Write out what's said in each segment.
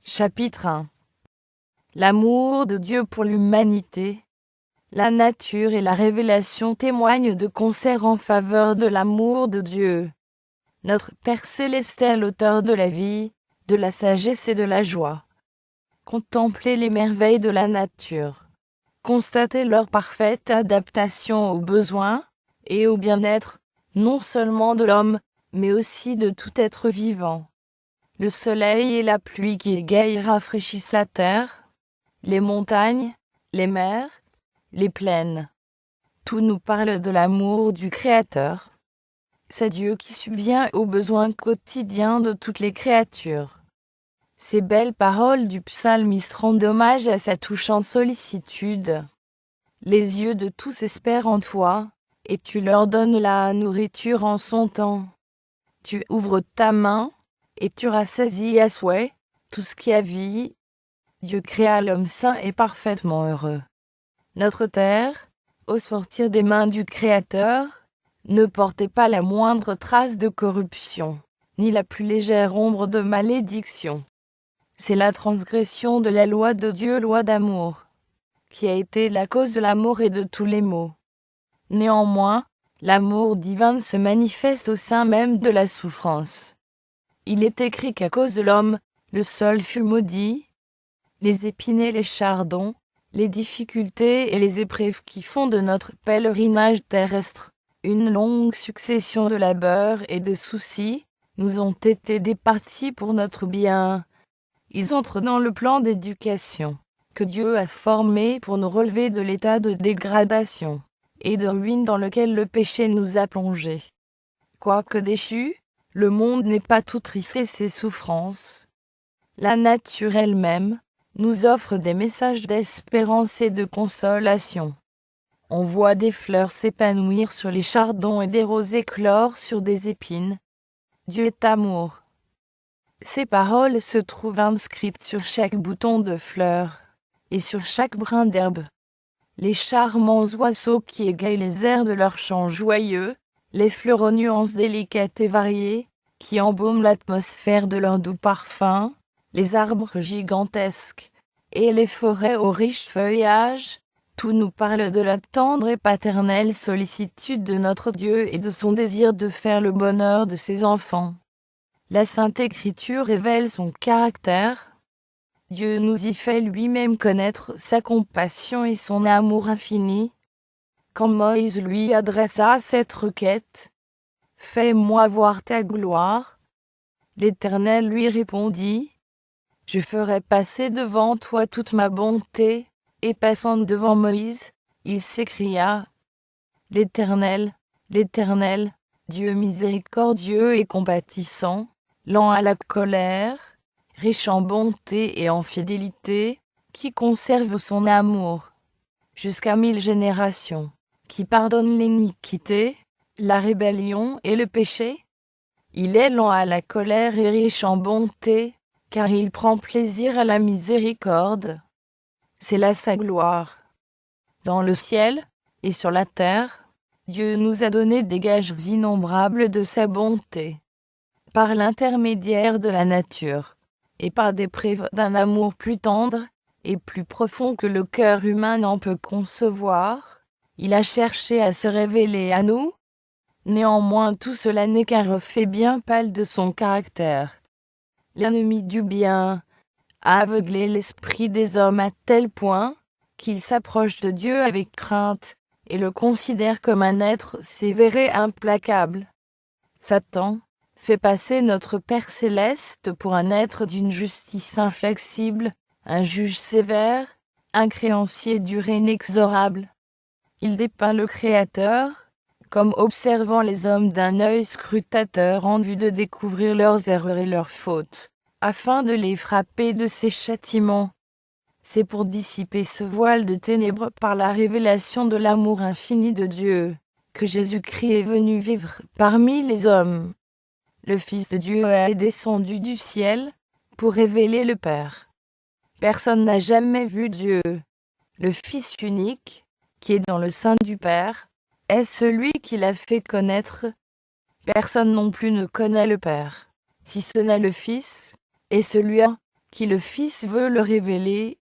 Chapitre 1. L'amour de Dieu pour l'humanité. La nature et la révélation témoignent de concert en faveur de l'amour de Dieu. Notre Père céleste est l'auteur de la vie, de la sagesse et de la joie. Contemplez les merveilles de la nature. Constatez leur parfaite adaptation aux besoins et au bien-être, non seulement de l'homme, mais aussi de tout être vivant. Le soleil et la pluie qui égayent rafraîchissent la terre, les montagnes, les mers, les plaines. Tout nous parle de l'amour du Créateur. C'est Dieu qui subvient aux besoins quotidiens de toutes les créatures. Ces belles paroles du psalmiste rendent hommage à sa touchante sollicitude. Les yeux de tous espèrent en toi, et tu leur donnes la nourriture en son temps. Tu ouvres ta main, et tu rassasies à souhait tout ce qui a vie. Dieu créa l'homme sain et parfaitement heureux. Notre terre, au sortir des mains du Créateur, ne portait pas la moindre trace de corruption, ni la plus légère ombre de malédiction. C'est la transgression de la loi de Dieu, loi d'amour, qui a été la cause de la mort et de tous les maux. Néanmoins, l'amour divin se manifeste au sein même de la souffrance. Il est écrit qu'à cause de l'homme, le sol fut maudit. Les épines et les chardons, les difficultés et les épreuves qui font de notre pèlerinage terrestre une longue succession de labeurs et de soucis, nous ont été départis pour notre bien. Ils entrent dans le plan d'éducation que Dieu a formé pour nous relever de l'état de dégradation et de ruine dans lequel le péché nous a plongés. Quoique déchu, le monde n'est pas tout tristesse et souffrance. La nature elle-même nous offre des messages d'espérance et de consolation. On voit des fleurs s'épanouir sur les chardons et des roses éclore sur des épines. Dieu est amour. Ces paroles se trouvent inscrites sur chaque bouton de fleur et sur chaque brin d'herbe. Les charmants oiseaux qui égayent les airs de leurs chants joyeux, les fleurs aux nuances délicates et variées, qui embaument l'atmosphère de leur doux parfum, les arbres gigantesques et les forêts aux riches feuillages, tout nous parle de la tendre et paternelle sollicitude de notre Dieu et de son désir de faire le bonheur de ses enfants. La Sainte Écriture révèle son caractère. Dieu nous y fait lui-même connaître sa compassion et son amour infini. Quand Moïse lui adressa cette requête, « Fais-moi voir ta gloire », l'Éternel lui répondit, « Je ferai passer devant toi toute ma bonté. » Et passant devant Moïse, il s'écria, « L'Éternel, l'Éternel, Dieu miséricordieux et compatissant, lent à la colère, riche en bonté et en fidélité, qui conserve son amour jusqu'à 1000 générations, qui pardonne l'iniquité, la rébellion et le péché. Il est lent à la colère et riche en bonté, car il prend plaisir à la miséricorde. C'est là sa gloire. Dans le ciel et sur la terre, Dieu nous a donné des gages innombrables de sa bonté. Par l'intermédiaire de la nature, et par des preuves d'un amour plus tendre et plus profond que le cœur humain n'en peut concevoir, il a cherché à se révéler à nous. Néanmoins tout cela n'est qu'un reflet bien pâle de son caractère. L'ennemi du bien a aveuglé l'esprit des hommes à tel point qu'ils s'approchent de Dieu avec crainte et le considèrent comme un être sévère et implacable. Satan fait passer notre Père céleste pour un être d'une justice inflexible, un juge sévère, un créancier dur et inexorable. Il dépeint le Créateur comme observant les hommes d'un œil scrutateur en vue de découvrir leurs erreurs et leurs fautes, afin de les frapper de ses châtiments. C'est pour dissiper ce voile de ténèbres par la révélation de l'amour infini de Dieu, que Jésus-Christ est venu vivre parmi les hommes. Le Fils de Dieu est descendu du ciel pour révéler le Père. Personne n'a jamais vu Dieu. Le Fils unique, qui est dans le sein du Père, est celui qui l'a fait connaître. Personne non plus ne connaît le Père, si ce n'est le Fils, et celui-là qui le Fils veut le révéler.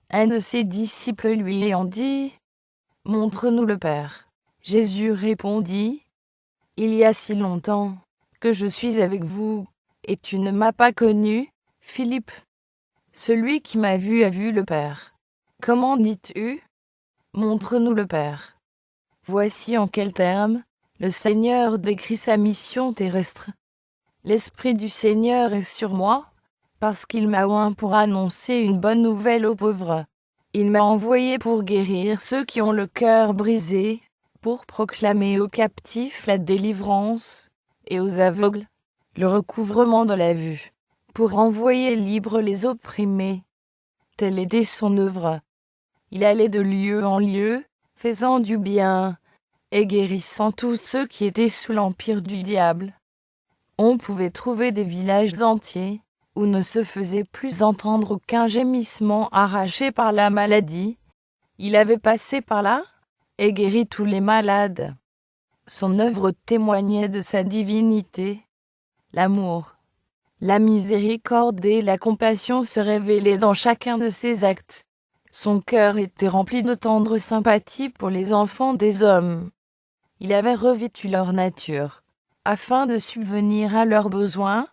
Un de ses disciples lui ayant dit, « Montre-nous le Père. » Jésus répondit, « Il y a si longtemps que je suis avec vous, et tu ne m'as pas connu, Philippe. Celui qui m'a vu a vu le Père. Comment dis-tu? Montre-nous le Père. » Voici en quels termes le Seigneur décrit sa mission terrestre. L'Esprit du Seigneur est sur moi, parce qu'il m'a oint pour annoncer une bonne nouvelle aux pauvres. Il m'a envoyé pour guérir ceux qui ont le cœur brisé, pour proclamer aux captifs la délivrance, et aux aveugles le recouvrement de la vue, pour envoyer libres les opprimés. Telle était son œuvre. Il allait de lieu en lieu, faisant du bien, et guérissant tous ceux qui étaient sous l'empire du diable. On pouvait trouver des villages entiers, où ne se faisait plus entendre aucun gémissement arraché par la maladie. Il avait passé par là, et guéri tous les malades. Son œuvre témoignait de sa divinité. L'amour, la miséricorde et la compassion se révélaient dans chacun de ses actes. Son cœur était rempli de tendre sympathie pour les enfants des hommes. Il avait revêtu leur nature, afin de subvenir à leurs besoins.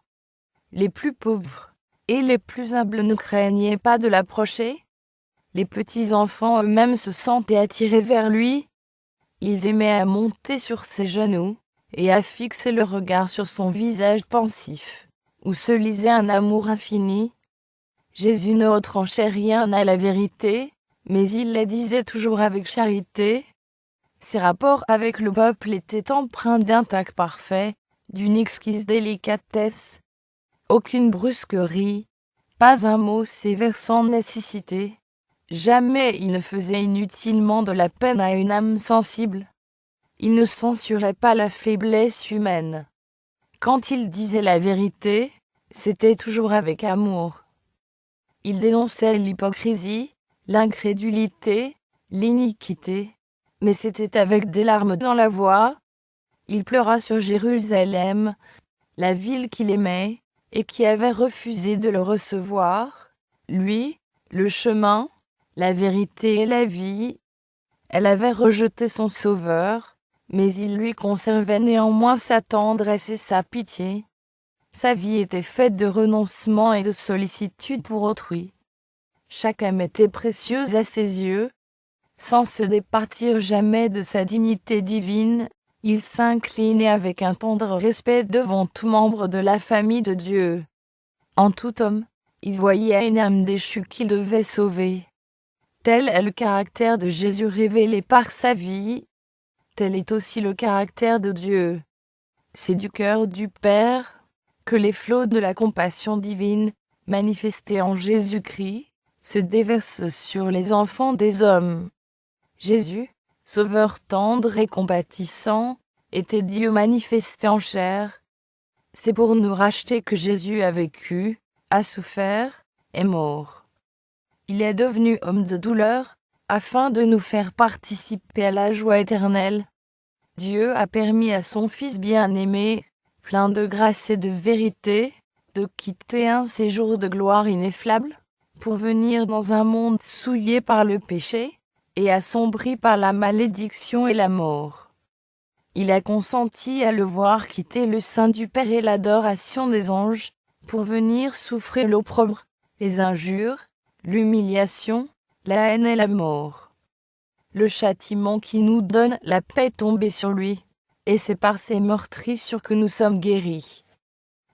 Les plus pauvres et les plus humbles ne craignaient pas de l'approcher. Les petits enfants eux-mêmes se sentaient attirés vers lui. Ils aimaient à monter sur ses genoux, et à fixer le regard sur son visage pensif, où se lisait un amour infini. Jésus ne retranchait rien à la vérité, mais il la disait toujours avec charité. Ses rapports avec le peuple étaient empreints d'un tact parfait, d'une exquise délicatesse. Aucune brusquerie, pas un mot sévère sans nécessité. Jamais il ne faisait inutilement de la peine à une âme sensible. Il ne censurait pas la faiblesse humaine. Quand il disait la vérité, c'était toujours avec amour. Il dénonçait l'hypocrisie, l'incrédulité, l'iniquité, mais c'était avec des larmes dans la voix. Il pleura sur Jérusalem, la ville qu'il aimait, et qui avait refusé de le recevoir. Lui, le chemin, la vérité et la vie. Elle avait rejeté son Sauveur, mais il lui conservait néanmoins sa tendresse et sa pitié. Sa vie était faite de renoncement et de sollicitude pour autrui. Chaque âme était précieuse à ses yeux. Sans se départir jamais de sa dignité divine, il s'inclinait avec un tendre respect devant tout membre de la famille de Dieu. En tout homme, il voyait une âme déchue qu'il devait sauver. Tel est le caractère de Jésus révélé par sa vie. Tel est aussi le caractère de Dieu. C'est du cœur du Père que les flots de la compassion divine, manifestés en Jésus-Christ, se déversent sur les enfants des hommes. Jésus, Sauveur tendre et compatissant, était Dieu manifesté en chair. C'est pour nous racheter que Jésus a vécu, a souffert, est mort. Il est devenu homme de douleur, afin de nous faire participer à la joie éternelle. Dieu a permis à son Fils bien-aimé, plein de grâce et de vérité, de quitter un séjour de gloire ineffable, pour venir dans un monde souillé par le péché, et assombri par la malédiction et la mort. Il a consenti à le voir quitter le sein du Père et l'adoration des anges, pour venir souffrir l'opprobre, les injures, l'humiliation, la haine et la mort. Le châtiment qui nous donne la paix est tombé sur lui, et c'est par ses meurtrissures que nous sommes guéris.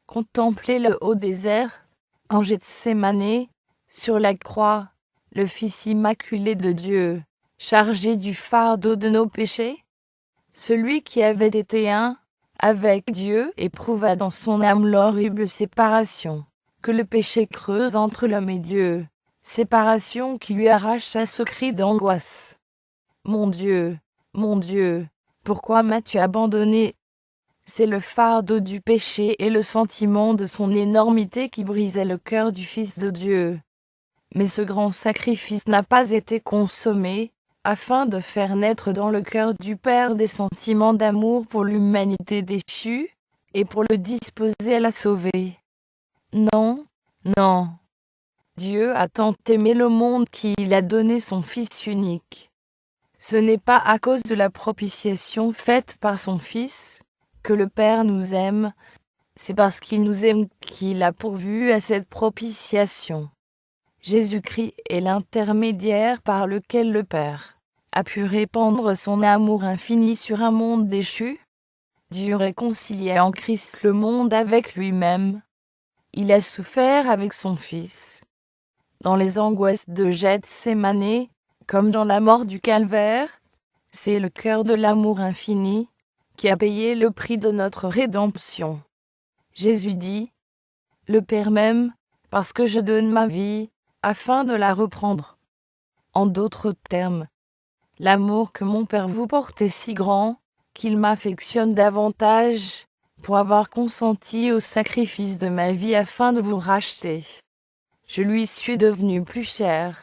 Contemplez le haut désert, en Gethsémane, sur la croix, le Fils immaculé de Dieu, chargé du fardeau de nos péchés. Celui qui avait été un avec Dieu éprouva dans son âme l'horrible séparation que le péché creuse entre l'homme et Dieu, séparation qui lui arracha ce cri d'angoisse. Mon Dieu, pourquoi m'as-tu abandonné? C'est le fardeau du péché et le sentiment de son énormité qui brisait le cœur du Fils de Dieu. Mais ce grand sacrifice n'a pas été consommé, afin de faire naître dans le cœur du Père des sentiments d'amour pour l'humanité déchue, et pour le disposer à la sauver. Non, non. Dieu a tant aimé le monde qu'il a donné son Fils unique. Ce n'est pas à cause de la propitiation faite par son Fils que le Père nous aime, c'est parce qu'il nous aime qu'il a pourvu à cette propitiation. Jésus-Christ est l'intermédiaire par lequel le Père a pu répandre son amour infini sur un monde déchu. Dieu réconciliait en Christ le monde avec lui-même. Il a souffert avec son Fils. Dans les angoisses de Gethsémane, comme dans la mort du calvaire, c'est le cœur de l'amour infini qui a payé le prix de notre rédemption. Jésus dit, « Le Père m'aime, parce que je donne ma vie, afin de la reprendre. » En d'autres termes, l'amour que mon Père vous porte est si grand, qu'il m'affectionne davantage, pour avoir consenti au sacrifice de ma vie afin de vous racheter. Je lui suis devenu plus cher,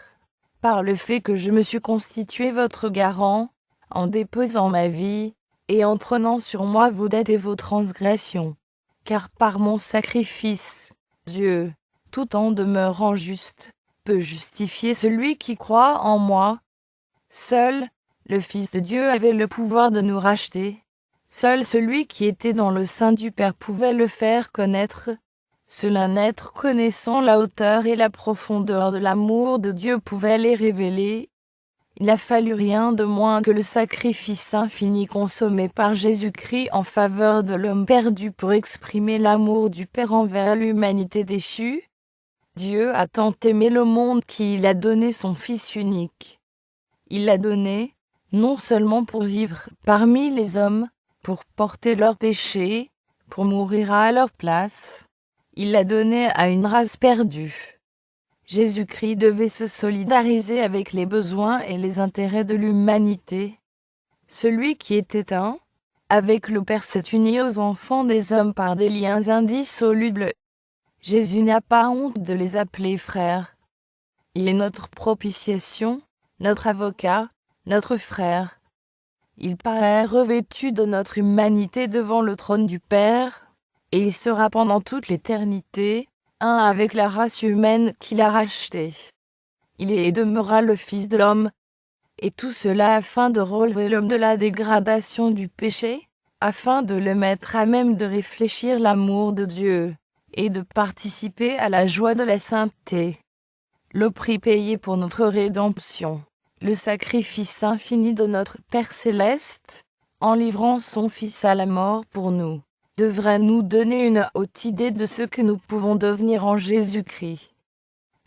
par le fait que je me suis constitué votre garant, en déposant ma vie, et en prenant sur moi vos dettes et vos transgressions. Car par mon sacrifice, Dieu, tout en demeurant juste, peut justifier celui qui croit en moi. Seul, le Fils de Dieu avait le pouvoir de nous racheter. Seul celui qui était dans le sein du Père pouvait le faire connaître. Seul un être connaissant la hauteur et la profondeur de l'amour de Dieu pouvait les révéler. Il n'a fallu rien de moins que le sacrifice infini consommé par Jésus-Christ en faveur de l'homme perdu pour exprimer l'amour du Père envers l'humanité déchue. Dieu a tant aimé le monde qu'il a donné son Fils unique. Il l'a donné, non seulement pour vivre parmi les hommes, pour porter leurs péchés, pour mourir à leur place. Il l'a donné à une race perdue. Jésus-Christ devait se solidariser avec les besoins et les intérêts de l'humanité. Celui qui était un, avec le Père s'est uni aux enfants des hommes par des liens indissolubles. Jésus n'a pas honte de les appeler frères. Il est notre propitiation, notre avocat, notre frère. Il paraît revêtu de notre humanité devant le trône du Père, et il sera pendant toute l'éternité, un avec la race humaine qu'il a rachetée. Il est et demeurera le Fils de l'homme, et tout cela afin de relever l'homme de la dégradation du péché, afin de le mettre à même de réfléchir l'amour de Dieu, et de participer à la joie de la sainteté. Le prix payé pour notre rédemption, le sacrifice infini de notre Père céleste, en livrant son Fils à la mort pour nous, devrait nous donner une haute idée de ce que nous pouvons devenir en Jésus-Christ.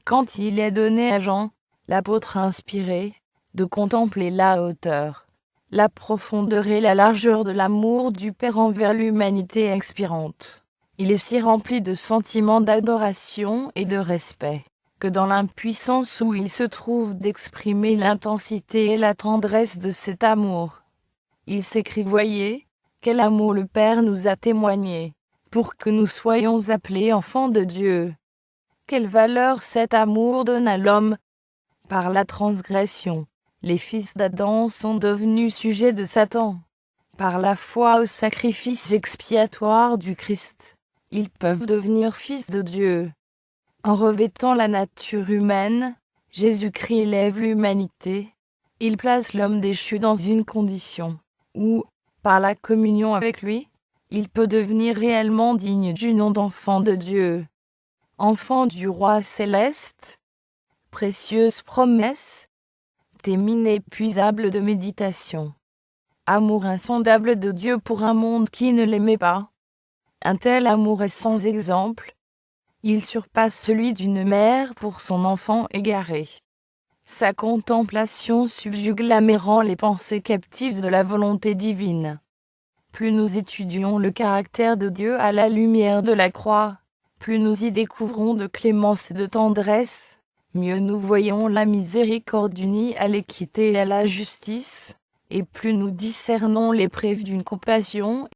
Quand il est donné à Jean, l'apôtre inspiré, de contempler la hauteur, la profondeur et la largeur de l'amour du Père envers l'humanité expirante, il est si rempli de sentiments d'adoration et de respect, que dans l'impuissance où il se trouve d'exprimer l'intensité et la tendresse de cet amour, il s'écrie: voyez, quel amour le Père nous a témoigné, pour que nous soyons appelés enfants de Dieu. Quelle valeur cet amour donne à l'homme! Par la transgression, les fils d'Adam sont devenus sujets de Satan. Par la foi au sacrifice expiatoire du Christ, ils peuvent devenir fils de Dieu. En revêtant la nature humaine, Jésus-Christ élève l'humanité. Il place l'homme déchu dans une condition où, par la communion avec lui, il peut devenir réellement digne du nom d'enfant de Dieu. Enfant du roi céleste, précieuse promesse, thème inépuisable de méditation. Amour insondable de Dieu pour un monde qui ne l'aimait pas. Un tel amour est sans exemple. Il surpasse celui d'une mère pour son enfant égaré. Sa contemplation subjugue l'âme et rend les pensées captives de la volonté divine. Plus nous étudions le caractère de Dieu à la lumière de la croix, plus nous y découvrons de clémence et de tendresse, mieux nous voyons la miséricorde unie à l'équité et à la justice, et plus nous discernons les preuves d'une compassion